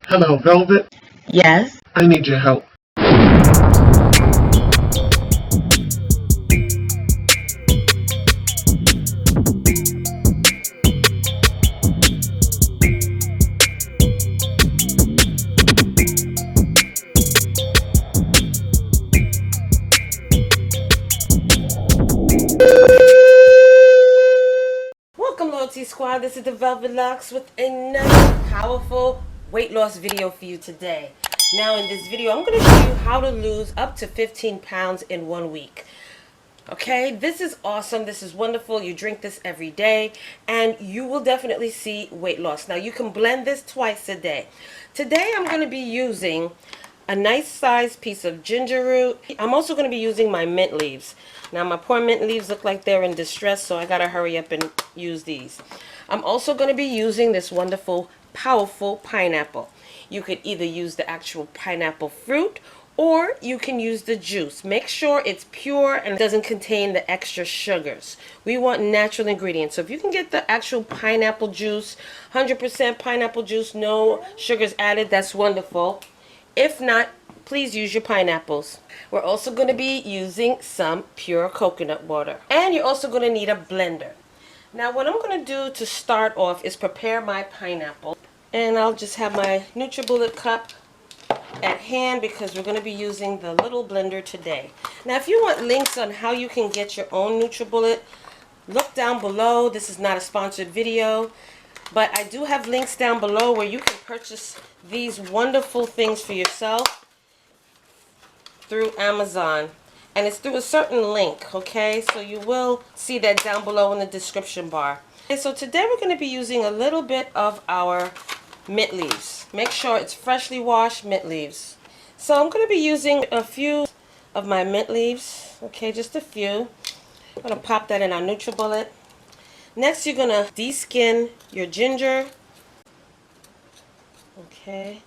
Hello, Velvet. Yes. I need your help. Welcome, Loyalty Squad. This is the Velvet Lux with another powerful weight loss video for you today. Now, in this video, I'm going to show you how to lose up to 15 pounds in 1 week. Okay, this is awesome. This is wonderful. You drink this every day and you will definitely see weight loss. Now, you can blend this twice a day. Today, I'm going to be using a nice sized piece of ginger root. I'm also going to be using my mint leaves. Now, my poor mint leaves look like they're in distress, so I got to hurry up and use these. I'm also going to be using this wonderful, powerful pineapple. You could either use the actual pineapple fruit or you can use the juice. Make sure it's pure and doesn't contain the extra sugars. We want natural ingredients. So if you can get the actual pineapple juice, 100% pineapple juice, no sugars added, that's wonderful. If not, please use your pineapples. We're also going to be using some pure coconut water. And you're also going to need a blender. Now what I'm going to do to start off is prepare my pineapple. And I'll just have my NutriBullet cup at hand because we're going to be using the little blender today. Now if you want links on how you can get your own NutriBullet, look down below. This is not a sponsored video, but I do have links down below where you can purchase these wonderful things for yourself through Amazon. And it's through a certain link, okay? So you will see that down below in the description bar. Okay, so today we're going to be using a little bit of our mint leaves. Make sure it's freshly washed mint leaves. So I'm going to be using a few of my mint leaves, okay, just a few. I'm going to pop that in our NutriBullet. Next, you're going to de-skin your ginger. Okay.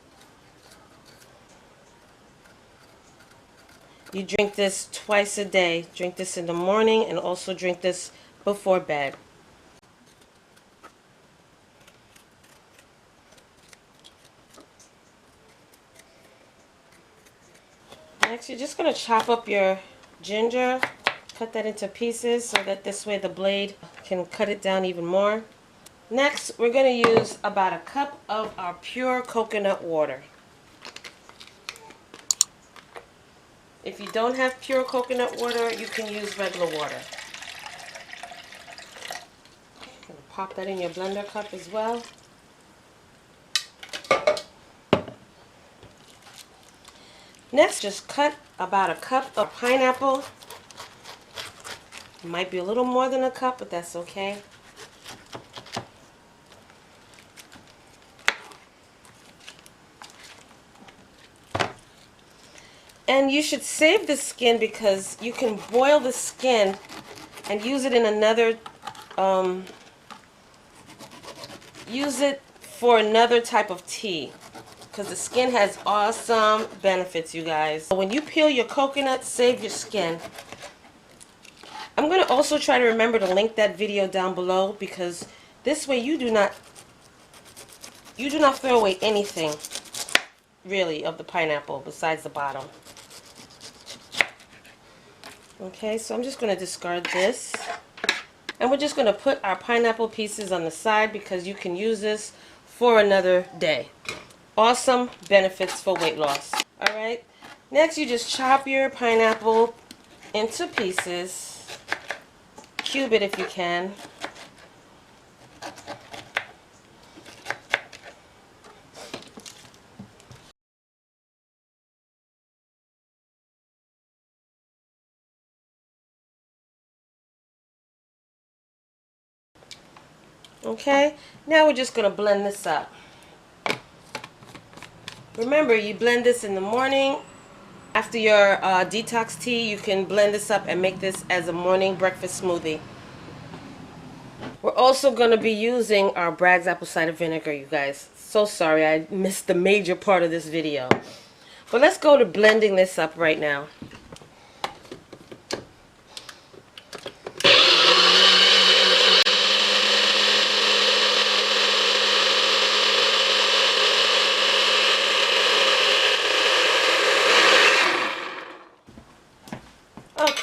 You drink this twice a day. Drink this in the morning and also drink this before bed. Next, you're just going to chop up your ginger. Cut that into pieces so that this way the blade can cut it down even more. Next, we're going to use about a cup of our pure coconut water. If you don't have pure coconut water, you can use regular water. Pop that in your blender cup as well. Next, just cut about a cup of pineapple. It might be a little more than a cup, but that's okay. And you should save the skin because you can boil the skin and use it in another, use it for another type of tea. Because the skin has awesome benefits, you guys. When you peel your coconut, save your skin. I'm going to also try to remember to link that video down below because this way you do not throw away anything, really, of the pineapple besides the bottom. Okay, so I'm just going to discard this. And we're just going to put our pineapple pieces on the side because you can use this for another day. Awesome benefits for weight loss. Alright, next you just chop your pineapple into pieces. Cube it if you can. Okay, now we're just going to blend this up. Remember, you blend this in the morning. After your detox tea, you can blend this up and make this as a morning breakfast smoothie. We're also going to be using our Bragg's apple cider vinegar, you guys. So sorry, I missed the major part of this video. But let's go to blending this up right now.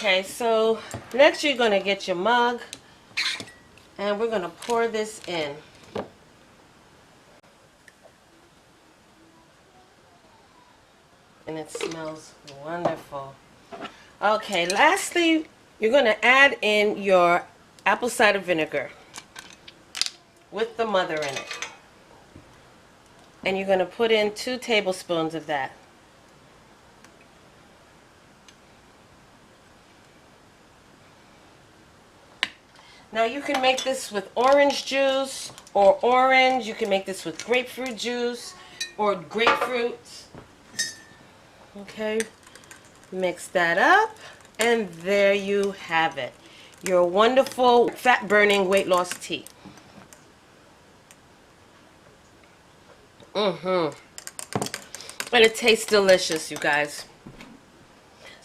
Okay, so next you're going to get your mug and we're going to pour this in. And it smells wonderful. Okay, lastly, you're going to add in your apple cider vinegar with the mother in it. And you're going to put in 2 tablespoons of that. Now you can make this with orange juice or orange. You can make this with grapefruit juice or grapefruit. Okay, mix that up and there you have it. Your wonderful fat burning weight loss tea. And it tastes delicious, you guys.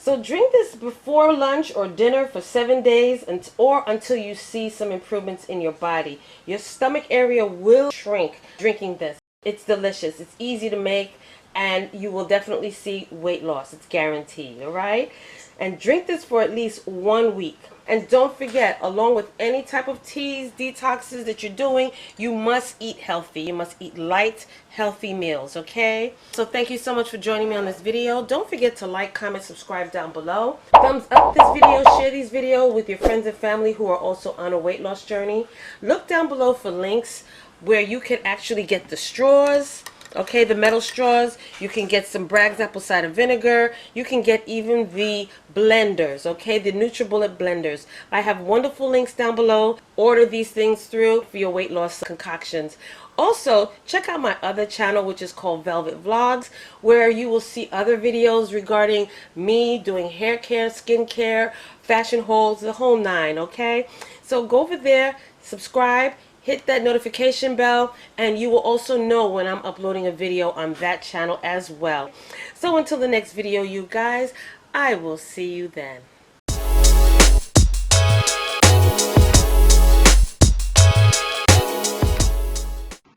So drink this before lunch or dinner for 7 days or until you see some improvements in your body. Your stomach area will shrink drinking this. It's delicious. It's easy to make and you will definitely see weight loss. It's guaranteed, all right? And drink this for at least 1 week. And don't forget, along with any type of teas, detoxes that you're doing, you must eat healthy. You must eat light, healthy meals, okay? So thank you so much for joining me on this video. Don't forget to like, comment, subscribe down below. Thumbs up this video, share these videos with your friends and family who are also on a weight loss journey. Look down below for links where you can actually get the straws. Okay, the metal straws. You can get some Bragg's apple cider vinegar. You can get even the blenders, okay, the NutriBullet blenders. I have wonderful links down below. Order these things through for your weight loss concoctions. Also, check out my other channel, which is called Velvet Vlogs, where you will see other videos regarding me doing hair care, skin care, fashion hauls, the whole 9, okay? So go over there, subscribe, hit that notification bell, and you will also know when I'm uploading a video on that channel as well. So until the next video, you guys, I will see you then.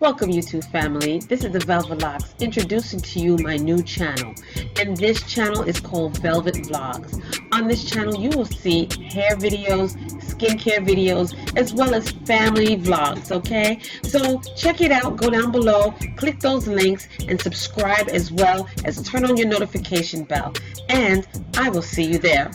Welcome YouTube family, this is the Velvet Locks introducing to you my new channel, and this channel is called Velvet Vlogs. On this channel you will see hair videos, skincare videos, as well as family vlogs, okay? So check it out, go down below, click those links, and subscribe as well as turn on your notification bell, and I will see you there.